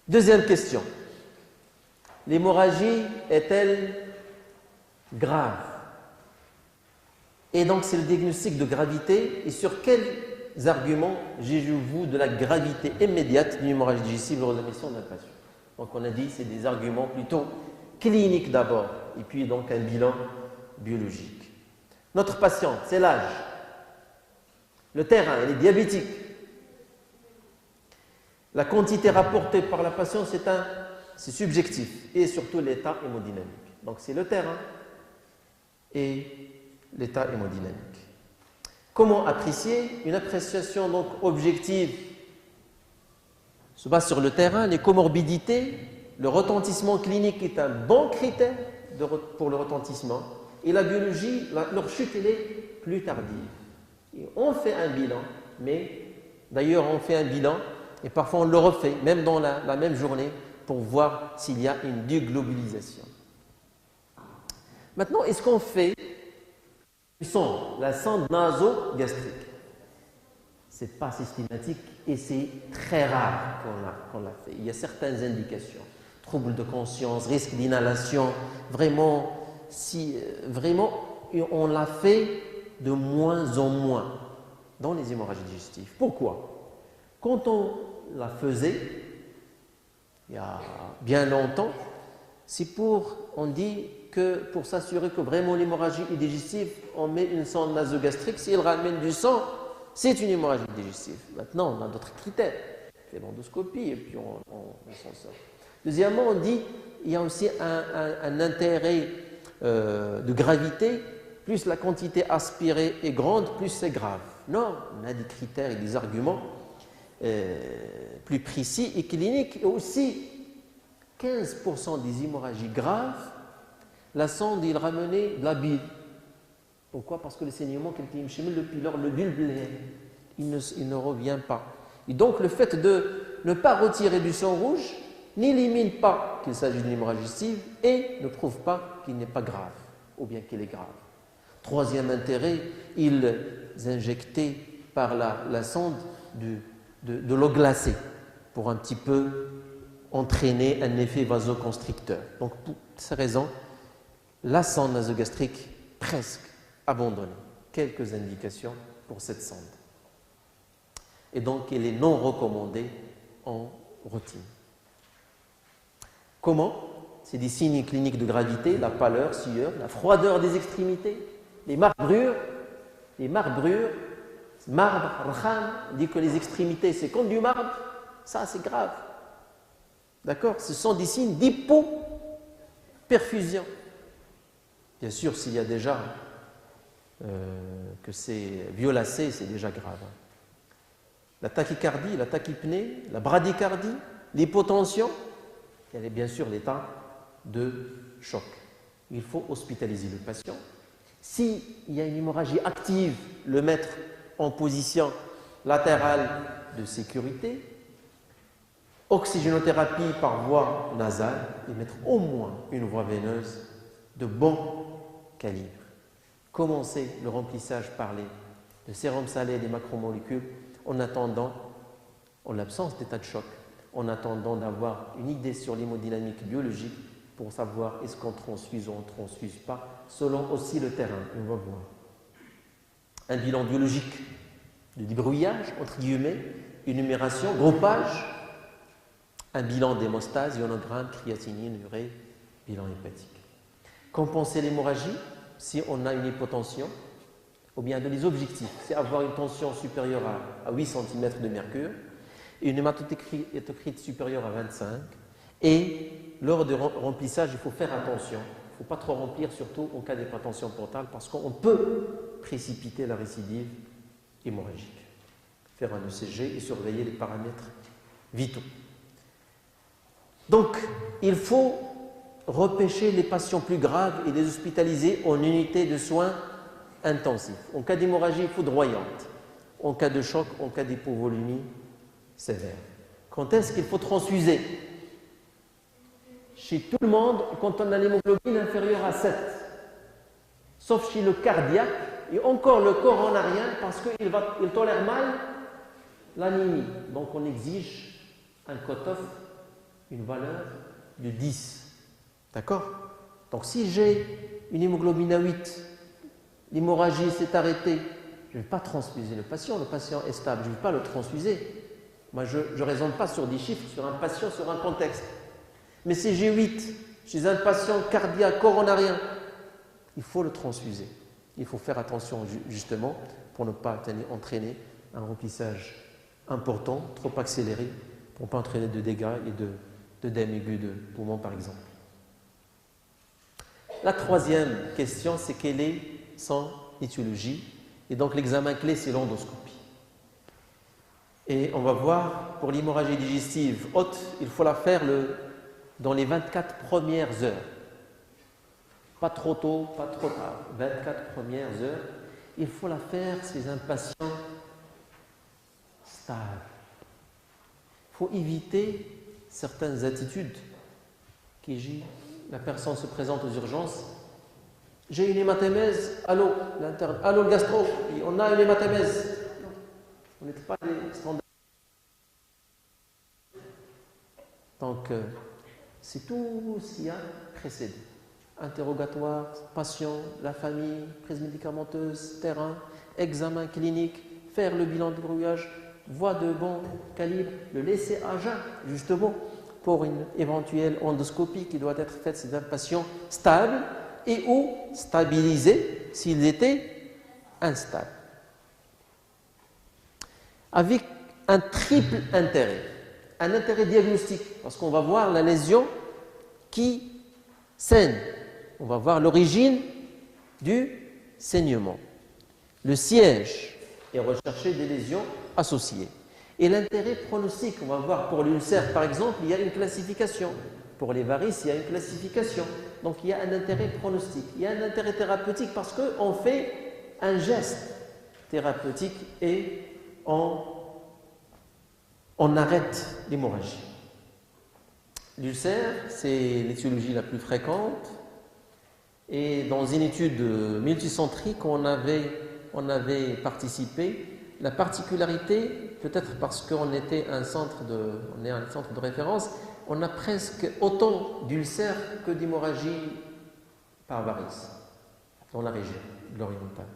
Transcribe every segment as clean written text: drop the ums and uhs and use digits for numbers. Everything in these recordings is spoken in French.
Deuxième question. L'hémorragie est-elle grave? Et donc, c'est le diagnostic de gravité. Et sur quels arguments jugez-vous de la gravité immédiate d'une hémorragie digestive lors de la mission d'un patient? Donc, on a dit c'est des arguments plutôt cliniques d'abord, et puis donc un bilan biologique. Notre patiente, c'est l'âge. Le terrain, elle est diabétique. La quantité rapportée par la patiente, c'est subjectif, et surtout l'état hémodynamique. Donc, c'est le terrain et l'état hémodynamique. Comment apprécier? Une appréciation donc objective se base sur le terrain, les comorbidités, le retentissement clinique est un bon critère pour le retentissement, et la biologie, leur chute, elle est plus tardive. Et on fait un bilan, mais d'ailleurs on fait un bilan, et parfois on le refait, même dans la même journée, pour voir s'il y a une déglobulisation. Maintenant, est-ce qu'on fait la sonde nasogastrique? Ce n'est pas systématique et c'est très rare qu'on l'a fait. Il y a certaines indications. Troubles de conscience, risque d'inhalation. Vraiment, on l'a fait de moins en moins dans les hémorragies digestives. Pourquoi? Quand on la faisait, il y a bien longtemps, on dit que pour s'assurer que vraiment l'hémorragie est digestive, on met une sonde nasogastrique. Si elle ramène du sang, c'est une hémorragie digestive. Maintenant, on a d'autres critères. On fait l'endoscopie et puis on s'en sort. Deuxièmement, on dit qu'il y a aussi un intérêt de gravité. Plus la quantité aspirée est grande, plus c'est grave. Non, on a des critères et des arguments plus précis et cliniques. Et aussi, 15% des hémorragies graves, la sonde, il ramenait de la bile. Pourquoi? Parce que le saignement, depuis lors, le bulbe, il ne revient pas. Et donc, le fait de ne pas retirer du sang rouge n'élimine pas qu'il s'agit d'une hémorragie digestive et ne prouve pas qu'il n'est pas grave, ou bien qu'il est grave. Troisième intérêt, ils injectaient par la sonde de l'eau glacée pour un petit peu entraîner un effet vasoconstricteur. Donc, pour ces raisons, la sonde nasogastrique presque abandonnée. Quelques indications pour cette sonde. Et donc, elle est non recommandée en routine. Comment? C'est des signes cliniques de gravité, la pâleur, sueur, la froideur des extrémités, les marbrures, marbre, rkham, dit que les extrémités c'est comme du marbre, ça c'est grave. D'accord? Ce sont des signes d'hypoperfusion. Bien sûr, s'il y a déjà que c'est violacé, c'est déjà grave. La tachycardie, la tachypnée, la bradycardie, l'hypotension, il y a bien sûr l'état de choc. Il faut hospitaliser le patient. S'il y a une hémorragie active, le mettre en position latérale de sécurité, oxygénothérapie par voie nasale et mettre au moins une voie veineuse de bon calibre. Commencer le remplissage par le sérum salé et des macromolécules en attendant, en l'absence d'état de choc, en attendant d'avoir une idée sur l'hémodynamique biologique pour savoir est-ce qu'on transfuse ou on ne transfuse pas, selon aussi le terrain. On va voir. Un bilan biologique de débrouillage, entre guillemets, énumération, groupage, un bilan d'hémostase, ionogramme, créatinine, urée, bilan hépatique. Compenser l'hémorragie si on a une hypotension, ou bien de les objectifs, c'est avoir une tension supérieure à 8 cm de mercure, et une hématocrite supérieure à 25. Et lors du remplissage, il faut faire attention. Il ne faut pas trop remplir, surtout en cas d'hypertension portale, parce qu'on peut précipiter la récidive hémorragique. Faire un ECG et surveiller les paramètres vitaux. Donc, il faut repêcher les patients plus graves et les hospitaliser en unité de soins intensifs. En cas d'hémorragie foudroyante, en cas de choc, en cas d'hypovolémie sévère. Quand est-ce qu'il faut transfuser? Chez tout le monde, quand on a l'hémoglobine inférieure à 7. Sauf chez le cardiaque, et encore le corps en a rien parce qu'il tolère mal l'anémie. Donc on exige un cutoff une valeur de 10. D'accord? Donc si j'ai une hémoglobine à 8, l'hémorragie s'est arrêtée, je ne vais pas transfuser le patient est stable, je ne vais pas le transfuser. Moi, je ne raisonne pas sur des chiffres, sur un patient, sur un contexte. Mais si j'ai 8 chez un patient cardiaque coronarien, il faut le transfuser. Il faut faire attention justement pour ne pas entraîner un remplissage important, trop accéléré, pour ne pas entraîner de dégâts et d'œdème aigu de poumon par exemple. La troisième question, c'est quelle est son étiologie? Et donc l'examen clé, c'est l'endoscopie. Et on va voir, pour l'hémorragie digestive haute, il faut la faire dans les 24 premières heures. Pas trop tôt, pas trop tard. 24 premières heures. Il faut la faire chez un patient stable. Il faut éviter certaines attitudes la personne se présente aux urgences. J'ai une hématémèse, allô, l'interne, allô le gastro, on a une hématémèse. Non, on n'est pas des standards. Donc, c'est tout ce qui a précédé. Interrogatoire, patient, la famille, prise médicamenteuse, terrain, examen clinique, faire le bilan de brouillage, voie de bon calibre, le laisser à jeun, justement, pour une éventuelle endoscopie qui doit être faite chez un patient stable et ou stabilisé s'il était instable. Avec un triple intérêt. Un intérêt diagnostique, parce qu'on va voir la lésion qui saigne. On va voir l'origine du saignement. Le siège est recherché des lésions associées. Et l'intérêt pronostique, on va voir pour l'ulcère par exemple, il y a une classification. Pour les varices, il y a une classification. Donc il y a un intérêt pronostique. Il y a un intérêt thérapeutique parce qu'on fait un geste thérapeutique et on arrête l'hémorragie. L'ulcère, c'est l'étiologie la plus fréquente. Et dans une étude multicentrique, on avait participé. La particularité, peut-être parce qu'on était un centre de référence, on a presque autant d'ulcères que d'hémorragie par varice dans la région de l'oriental.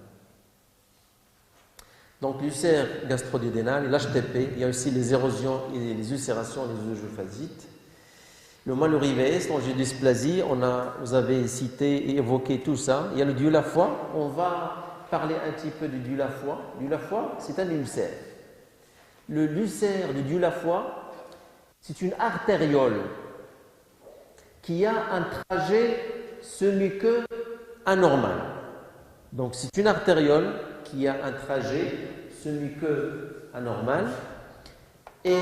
Donc l'ulcère gastro-duodénal, l'HTP, il y a aussi les érosions et les ulcérations, les œsophasites. Le malurives, l'angiodysplasie, vous avez cité et évoqué tout ça. Il y a le dieu la foie, on va parler un petit peu du dieu la foie. Le dieu la foie, c'est un ulcère. L'ulcère du dieu la foie, c'est une artériole qui a un trajet semi-queux anormal. Donc c'est une artériole qui a un trajet semi-queux anormal et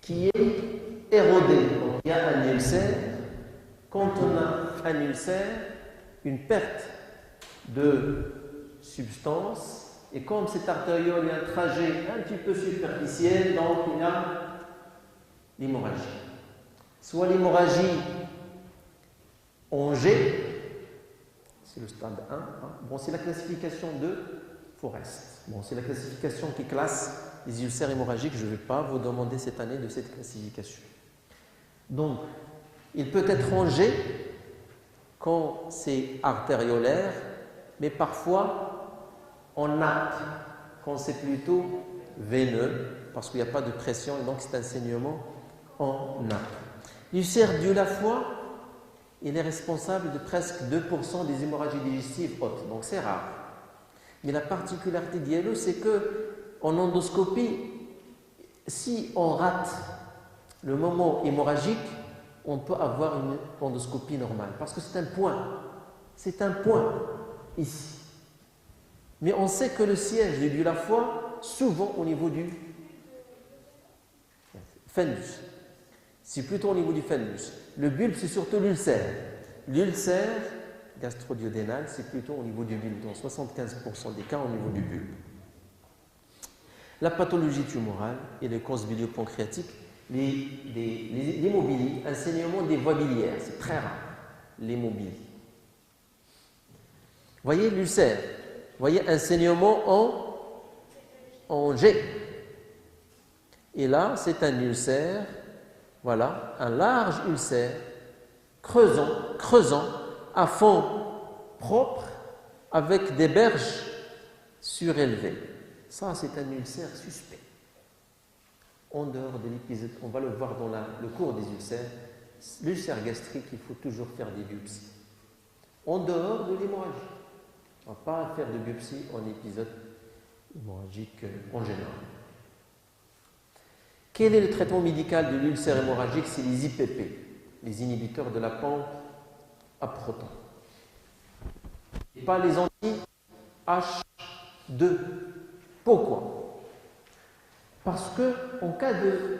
qui est érodé. Donc il y a un ulcère. Quand on a un ulcère, une perte de substance, et comme cette artériole a un trajet un petit peu superficiel, donc il y a l'hémorragie. Soit l'hémorragie en G, c'est le stade 1. Bon, c'est la classification de Forest. Bon, c'est la classification qui classe les ulcères hémorragiques. Je ne vais pas vous demander cette année de cette classification. Donc, il peut être en G quand c'est artériolaire, mais parfois en nappe, quand c'est plutôt veineux, parce qu'il n'y a pas de pression, et donc c'est un saignement en nappe. L'ulcère du la foie, il est responsable de presque 2% des hémorragies digestives hautes, donc c'est rare. Mais la particularité d'ILO, c'est qu'en endoscopie, si on rate le moment hémorragique, on peut avoir une endoscopie normale, parce que c'est un point ici. Mais on sait que le siège du la foie, souvent au niveau du phallus. C'est plutôt au niveau du phallus. Le bulbe, c'est surtout l'ulcère. L'ulcère gastro-duodénal, c'est plutôt au niveau du bulbe, dans 75% des cas au niveau du bulbe. La pathologie tumorale et les causes biliopancréatiques, l'hémobilie, un saignement des voies biliaires, c'est très rare, l'hémobilie. Voyez l'ulcère, voyez un saignement en G. Et là, c'est un ulcère, voilà, un large ulcère, creusant, à fond propre, avec des berges surélevées. Ça, c'est un ulcère suspect. En dehors de l'épisode, on va le voir dans le cours des ulcères, l'ulcère gastrique, il faut toujours faire des biopsies. En dehors de l'hémorragie. On ne va pas faire de biopsie en épisode hémorragique en général. Quel est le traitement médical de l'ulcère hémorragique? C'est les IPP, les inhibiteurs de la pompe à protons. Et pas les anti-H2. Pourquoi? Parce qu'en cas de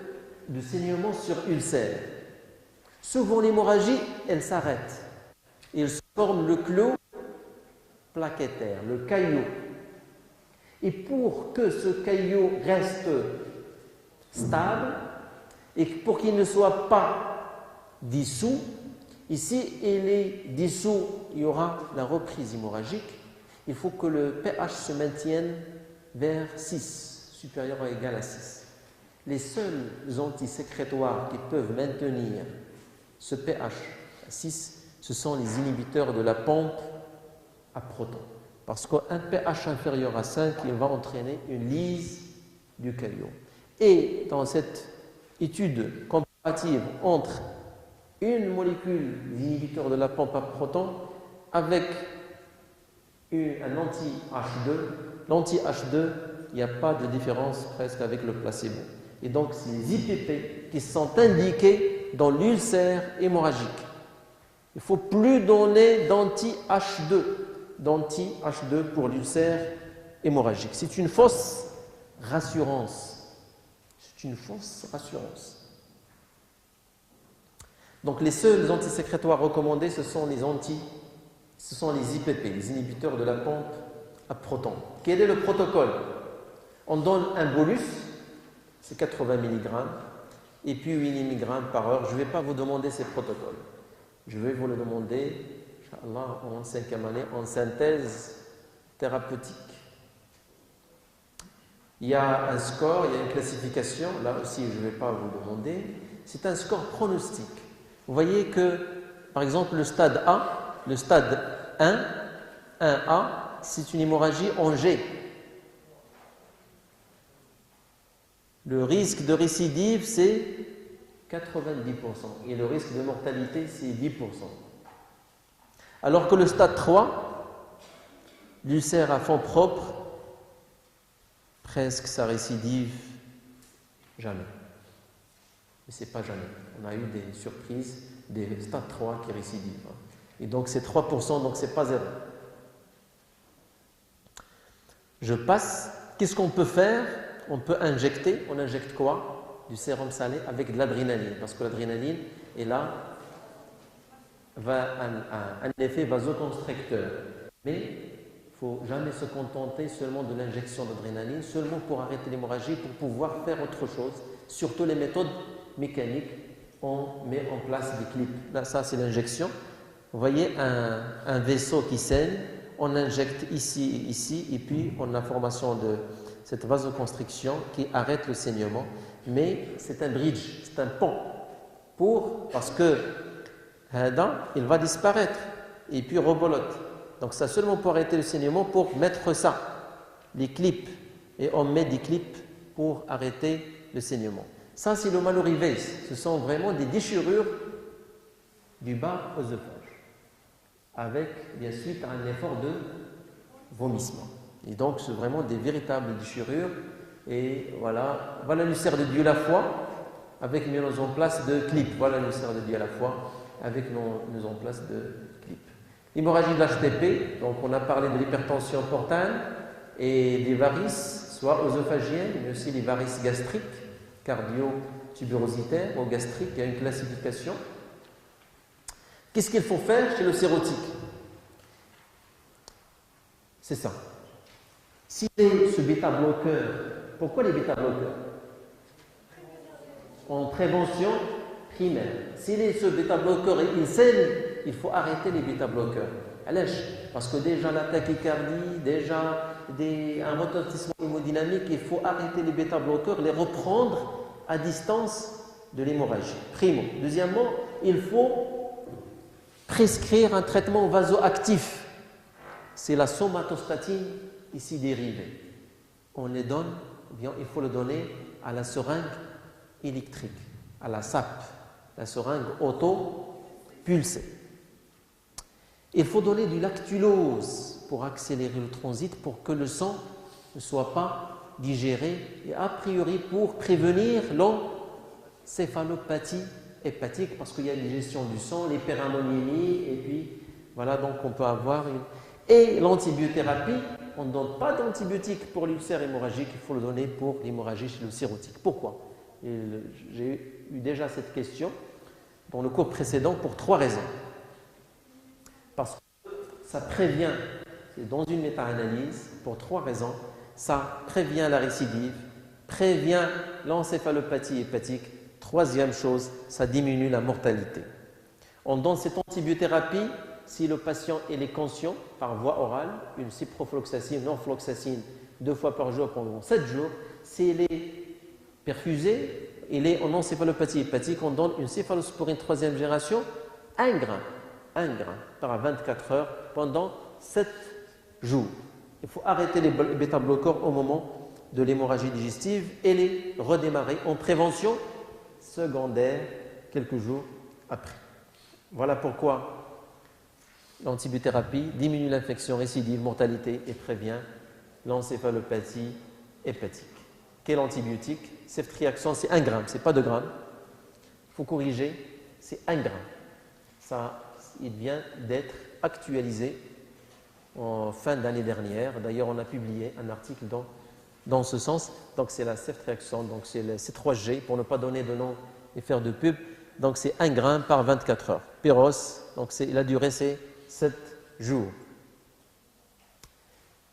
saignement sur ulcère, souvent l'hémorragie, elle s'arrête. Il se forme le clot plaquettaire, le caillot. Et pour que ce caillot reste stable et pour qu'il ne soit pas dissous, ici il est dissous, il y aura la reprise hémorragique. Il faut que le pH se maintienne vers 6, supérieur ou égal à 6. Les seuls antisécrétoires qui peuvent maintenir ce pH à 6, ce sont les inhibiteurs de la pompe à protons. Parce qu'un pH inférieur à 5, il va entraîner une lyse du caillot. Et dans cette étude comparative entre une molécule d'inhibiteur de la pompe à protons avec un anti-H2, l'anti-H2, il n'y a pas de différence presque avec le placebo. Et donc, c'est les IPP qui sont indiqués dans l'ulcère hémorragique. Il ne faut plus donner d'anti-H2 pour l'ulcère hémorragique. C'est une fausse rassurance. C'est une fausse rassurance. Donc, les seuls antisécrétoires recommandés, ce sont les IPP, les inhibiteurs de la pompe à protons. Quel est le protocole? On donne un bolus, c'est 80 mg, et puis 8 mg par heure. Je ne vais pas vous demander ces protocoles. Je vais vous le demander, Inch'Allah, en 5e année, en synthèse thérapeutique. Il y a un score, il y a une classification, là aussi je ne vais pas vous demander. C'est un score pronostic. Vous voyez que, par exemple, le stade A, le stade 1A, c'est une hémorragie en G. Le risque de récidive, c'est 90%. Et le risque de mortalité, c'est 10%. Alors que le stade 3, l'ulcère à fond propre, presque ça récidive jamais. Mais ce n'est pas jamais. On a eu des surprises, des stades 3 qui récidivent. Et donc c'est 3%, donc ce n'est pas zéro. Je passe. Qu'est-ce qu'on peut faire? On peut injecter. On injecte quoi? Du sérum salé avec de l'adrénaline. Parce que l'adrénaline est là, un effet vasoconstricteur. Mais il ne faut jamais se contenter seulement de l'injection d'adrénaline, seulement pour arrêter l'hémorragie, pour pouvoir faire autre chose. Surtout les méthodes mécaniques, on met en place des clips. Là, ça, c'est l'injection. Vous voyez un vaisseau qui saigne, on injecte ici, et puis on a la formation de cette vasoconstriction qui arrête le saignement. Mais c'est un bridge, c'est un pont, parce que il va disparaître, et puis rebolote. Donc ça seulement pour arrêter le saignement, pour mettre ça, les clips. Et on met des clips pour arrêter le saignement. Ça, c'est le maloriveis. Ce sont vraiment des déchirures du bas œsophage, avec, bien sûr, un effort de vomissement. Et donc, c'est vraiment des véritables déchirures. Et voilà l'ulcère de Dieu la foi, avec une mise en place de clips. Voilà l'ulcère de Dieu à la foi, avec une mise en place de clips. L'hémorragie de l'HTP, donc on a parlé de l'hypertension portale et des varices, soit œsophagiennes, mais aussi les varices gastriques, cardio-tuberositaires ou gastriques. Il y a une classification. Qu'est-ce qu'il faut faire chez le sérotique? C'est ça. Si c'est ce bêta-bloqueur, pourquoi les bêta-bloqueurs? En prévention primaire. Si ce bêta-bloqueur il saigne, il faut arrêter les bêta-bloqueurs. Parce que déjà la tachycardie, déjà un retentissement hémodynamique, il faut arrêter les bêta-bloqueurs, les reprendre à distance de l'hémorragie. Primo. Deuxièmement, il faut prescrire un traitement vasoactif. C'est la somatostatine ici dérivée. On les donne, eh bien, il faut le donner à la seringue électrique, à la SAP, la seringue auto-pulsée. Il faut donner du lactulose pour accélérer le transit, pour que le sang ne soit pas digéré et a priori pour prévenir l'encéphalopathie hépatique, parce qu'il y a une gestion du sang, l'hyperammonémie, et puis voilà, donc on peut avoir une... Et l'antibiothérapie, on ne donne pas d'antibiotiques pour l'ulcère hémorragique, il faut le donner pour l'hémorragie chez le cirrhotique. Pourquoi? J'ai eu déjà cette question dans le cours précédent pour 3 raisons. Parce que ça prévient, c'est dans une méta-analyse, pour 3 raisons, ça prévient la récidive, prévient l'encéphalopathie hépatique. Troisième chose, ça diminue la mortalité. On donne cette antibiothérapie si le patient est conscient par voie orale, une ciprofloxacine, norfloxacine 2 fois par jour pendant 7 jours. S'il est perfusé, il est en encéphalopathie hépatique, on donne une céphalosporine 3e génération, 1 grain par 24 heures pendant 7 jours. Il faut arrêter les bêta-bloqueurs au moment de l'hémorragie digestive et les redémarrer en prévention secondaire quelques jours après. Voilà pourquoi l'antibiothérapie diminue l'infection récidive, mortalité et prévient l'encéphalopathie hépatique. Quel antibiotique? Ceftriaxone, c'est 1 gramme, c'est pas 2 grammes. Il faut corriger, c'est 1 gramme. Ça, il vient d'être actualisé en fin d'année dernière. D'ailleurs, on a publié un article dans ce sens. Donc, c'est la ceftriaxone, donc c'est le C3G, pour ne pas donner de nom et faire de pub. Donc, c'est 1 gramme par 24 heures. Pyros, donc la durée, c'est 7 jours.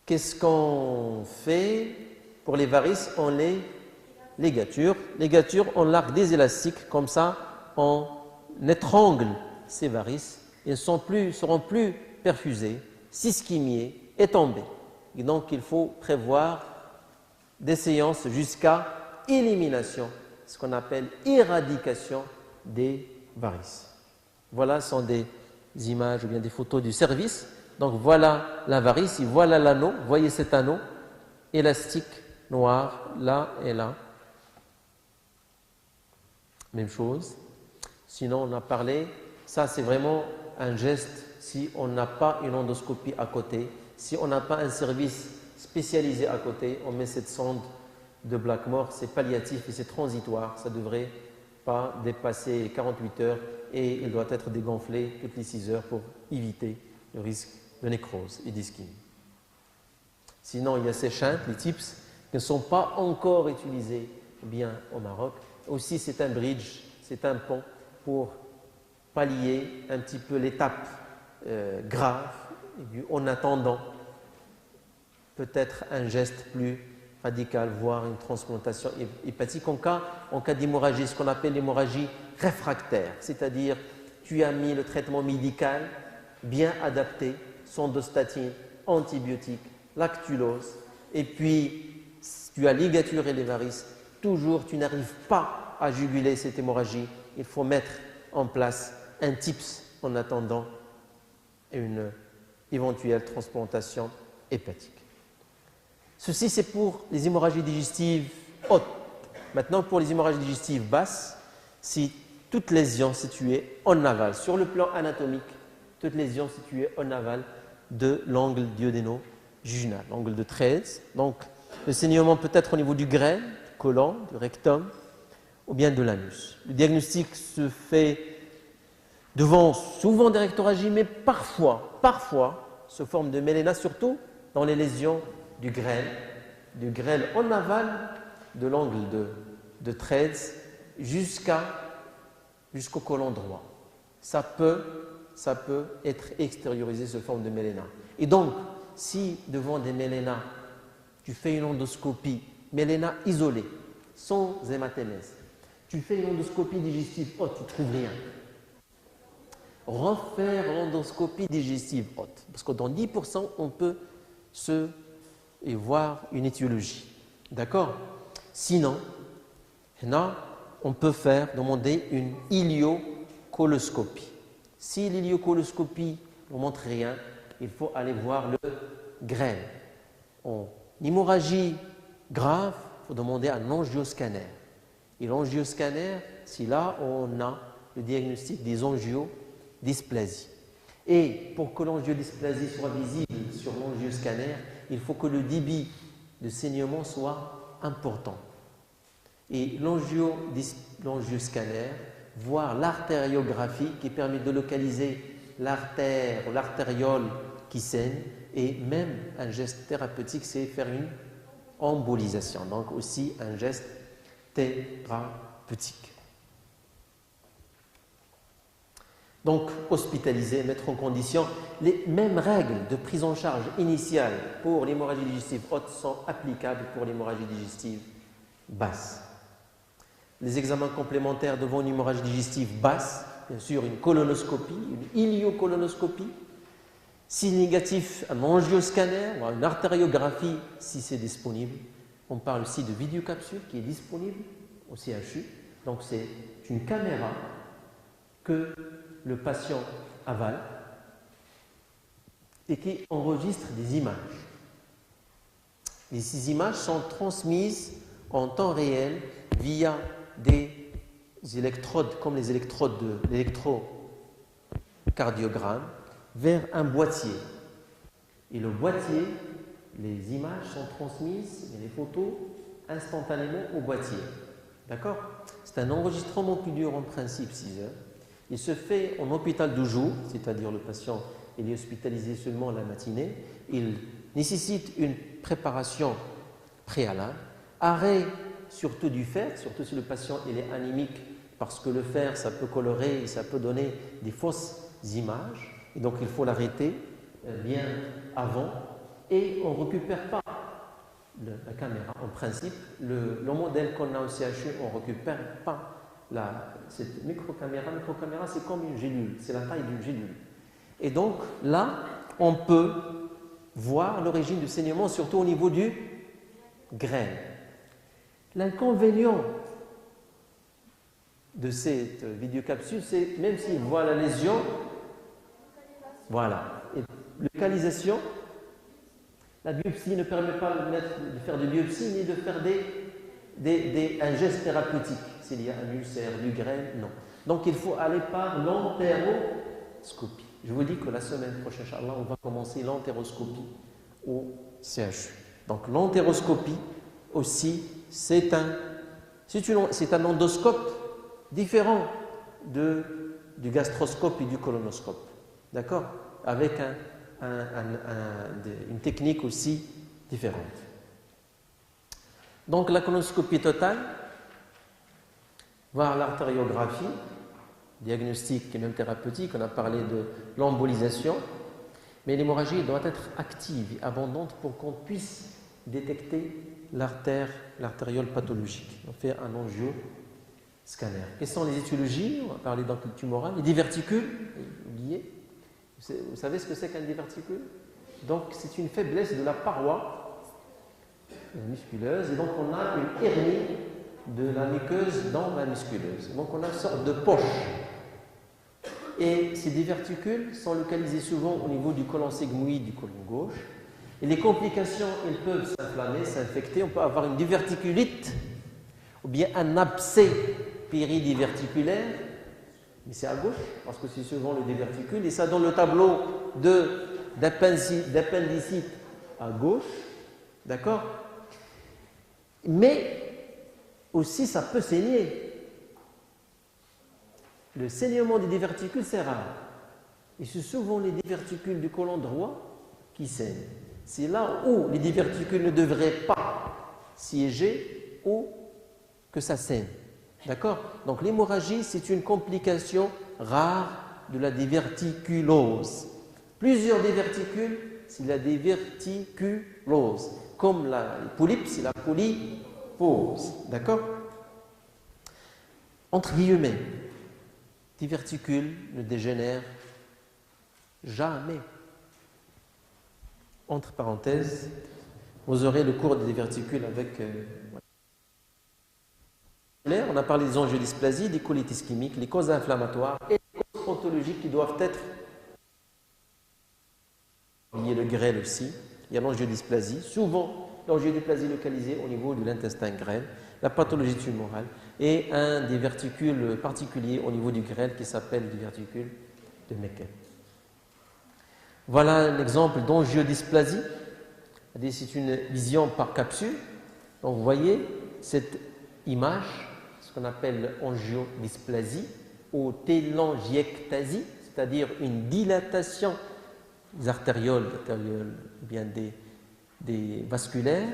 Qu'est-ce qu'on fait pour les varices? On les ligature. Ligature, on largue des élastiques, comme ça, on étrangle ces varices. Ils ne seront plus perfusés, s'ischémier et tomber. Et donc, il faut prévoir des séances jusqu'à élimination, ce qu'on appelle éradication des varices. Voilà, ce sont des images ou bien des photos du service. Donc, voilà la varice, et voilà l'anneau. Vous voyez cet anneau élastique noir, là et là. Même chose. Sinon, on a parlé, ça c'est vraiment un geste si on n'a pas une endoscopie à côté, si on n'a pas un service spécialisé à côté, on met cette sonde de Blackmore, c'est palliatif et c'est transitoire, ça ne devrait pas dépasser 48 heures et il doit être dégonflé toutes les 6 heures pour éviter le risque de nécrose et d'ischémie. Sinon, il y a ces chintes, les tips, qui ne sont pas encore utilisés bien au Maroc. Aussi, c'est un bridge, c'est un pont pour pallier un petit peu l'étape grave, en attendant peut-être un geste plus radical, voire une transplantation hépatique en cas d'hémorragie, ce qu'on appelle l'hémorragie réfractaire, c'est-à-dire tu as mis le traitement médical bien adapté, sondostatine, antibiotiques, lactulose, et puis tu as ligaturé les varices, toujours tu n'arrives pas à juguler cette hémorragie, il faut mettre en place un TIPS en attendant une éventuelle transplantation hépatique. Ceci, c'est pour les hémorragies digestives hautes. Maintenant, pour les hémorragies digestives basses, c'est toute lésion située en aval. Sur le plan anatomique, toute lésion située en aval de l'angle duodéno-jejunal, l'angle de 13. Donc, le saignement peut être au niveau du grêle, du côlon, du rectum, ou bien de l'anus. Le diagnostic se fait devant souvent des rectorragies, mais parfois se forme de méléna, surtout dans les lésions du grêle en aval de l'angle de 13 jusqu'au côlon droit. Ça peut être extériorisé sous forme de méléna. Et donc, si devant des mélénas, tu fais une endoscopie, méléna isolée, sans hématémèse, tu fais une endoscopie digestive haute, tu ne trouves rien. Refaire l'endoscopie digestive haute, parce que dans 10%, on peut voir une étiologie. D'accord? Sinon, on peut demander une iliocoloscopie. Si l'iliocoloscopie ne montre rien, il faut aller voir le grain. En hémorragie grave, il faut demander un angioscanner. Et l'angioscanner, c'est là où on a le diagnostic des angiodysplasies. Et pour que l'angiodysplasie soit visible sur l'angioscanner, il faut que le débit de saignement soit important. Et l'angioscanner, voire l'artériographie qui permet de localiser l'artère ou l'artériole qui saigne, et même un geste thérapeutique, c'est faire une embolisation, donc aussi un geste thérapeutique. Donc, hospitaliser, mettre en condition, les mêmes règles de prise en charge initiale pour l'hémorragie digestive haute sont applicables pour l'hémorragie digestive basse. Les examens complémentaires devant une hémorragie digestive basse, bien sûr une colonoscopie, une iliocolonoscopie. Si négatif, un angioscanner, une artériographie si c'est disponible. On parle aussi de vidéocapsule qui est disponible au CHU. Donc c'est une caméra que le patient avale et qui enregistre des images. Et ces images sont transmises en temps réel via des électrodes, comme les électrodes de l'électrocardiogramme, vers un boîtier. Et le boîtier, les images sont transmises, et les photos, instantanément au boîtier. D'accord? C'est un enregistrement qui dure en principe 6 heures. Il se fait en hôpital de jour, c'est-à-dire le patient il est hospitalisé seulement la matinée. Il nécessite une préparation préalable, arrêt surtout du fer, surtout si le patient il est anémique, parce que le fer, ça peut colorer et ça peut donner des fausses images. Et donc, il faut l'arrêter bien avant et on ne récupère pas la caméra. En principe, le modèle qu'on a au CHU, on ne récupère pas cette microcaméra. La microcaméra, c'est comme une gélule, c'est la taille d'une gélule. Et donc, là, on peut voir l'origine du saignement, surtout au niveau du grain. L'inconvénient de cette vidéocapsule, c'est même s'il voit la lésion, voilà. Et localisation, la biopsie ne permet pas de faire de biopsie ni de faire un geste thérapeutique. S'il y a un ulcère, du grain, non. Donc il faut aller par l'entéroscopie. Je vous dis que la semaine prochaine, Inch'Allah, on va commencer l'entéroscopie au CHU. Donc l'entéroscopie aussi, c'est un endoscope différent du gastroscope et du colonoscope. D'accord? Avec une technique aussi différente. Donc la colonoscopie totale, voir l'artériographie, diagnostic et même thérapeutique, on a parlé de l'embolisation, mais l'hémorragie doit être active et abondante pour qu'on puisse détecter l'artériole pathologique. On fait un angioscanner. Quelles sont les étiologies? On va parler d'enquête tumorale. Les diverticules, oubliez. Vous savez ce que c'est qu'un diverticule? Donc c'est une faiblesse de la paroi musculeuse et donc on a une hernie de la muqueuse dans la musculeuse. Donc on a une sorte de poche. Et ces diverticules sont localisés souvent au niveau du côlon sigmoïde du côlon gauche. Et les complications, elles peuvent s'inflammer, s'infecter. On peut avoir une diverticulite ou bien un abcès péridiverticulaire. Mais c'est à gauche, parce que c'est souvent le diverticule. Et ça donne le tableau d'appendicite à gauche. D'accord? Mais aussi, ça peut saigner. Le saignement des diverticules, c'est rare. Et c'est souvent les diverticules du côlon droit qui saignent. C'est là où les diverticules ne devraient pas siéger ou que ça saigne. D'accord? Donc l'hémorragie, c'est une complication rare de la diverticulose. Plusieurs diverticules, c'est la diverticulose. Comme les polypes, c'est la polypose. D'accord? Entre guillemets, diverticules ne dégénèrent jamais. Entre parenthèses, vous aurez le cours des diverticules avec on a parlé des angiodysplasies, des colitis ischémiques, les causes inflammatoires et les causes pathologiques qui doivent être. Il y a le grêle aussi, il y a l'angiodysplasie, souvent l'angiodysplasie localisée au niveau de l'intestin grêle, la pathologie tumorale et un des verticules particuliers au niveau du grêle qui s'appelle le verticule de Meckel. Voilà un exemple d'angiodysplasie. C'est une vision par capsule. Donc vous voyez cette image, ce qu'on appelle angiodysplasie ou télangiectasie, c'est-à-dire une dilatation des artérioles, bien des vasculaires.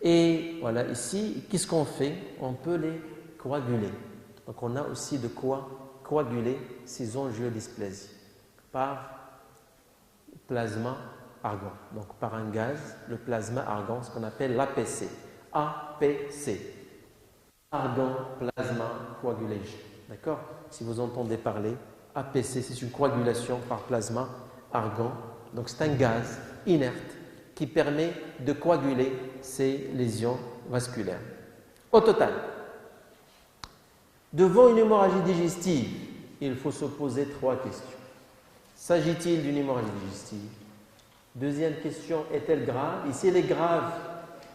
Et voilà, ici, qu'est-ce qu'on fait? On peut les coaguler. Donc on a aussi de quoi coaguler ces angiodysplasies par plasma argan. Donc par un gaz, le plasma argan, ce qu'on appelle l'APC. APC. Argan Plasma Coagulation. D'accord? Si vous entendez parler, APC, c'est une coagulation par plasma argan. Donc c'est un gaz inerte qui permet de coaguler ces lésions vasculaires. Au total, devant une hémorragie digestive, il faut se poser 3 questions. S'agit-il d'une hémorragie digestive? Deuxième question, est-elle grave? Et si elle est grave,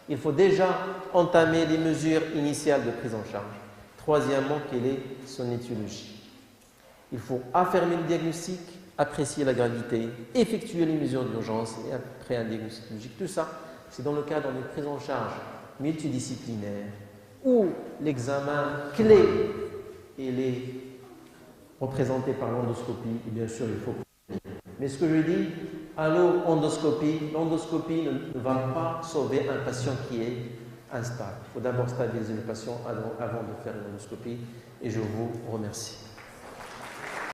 il faut déjà entamer les mesures initiales de prise en charge. Troisièmement, quelle est son étiologie? Il faut affermir le diagnostic, apprécier la gravité, effectuer les mesures d'urgence et après un diagnostic logique. Tout ça, c'est dans le cadre d'une prise en charge multidisciplinaire où l'examen clé est représenté par l'endoscopie. Et bien sûr, il faut. Mais ce que je dis, l'endoscopie ne va pas sauver un patient qui est instable. Il faut d'abord stabiliser le patient avant de faire une endoscopie. Et je vous remercie.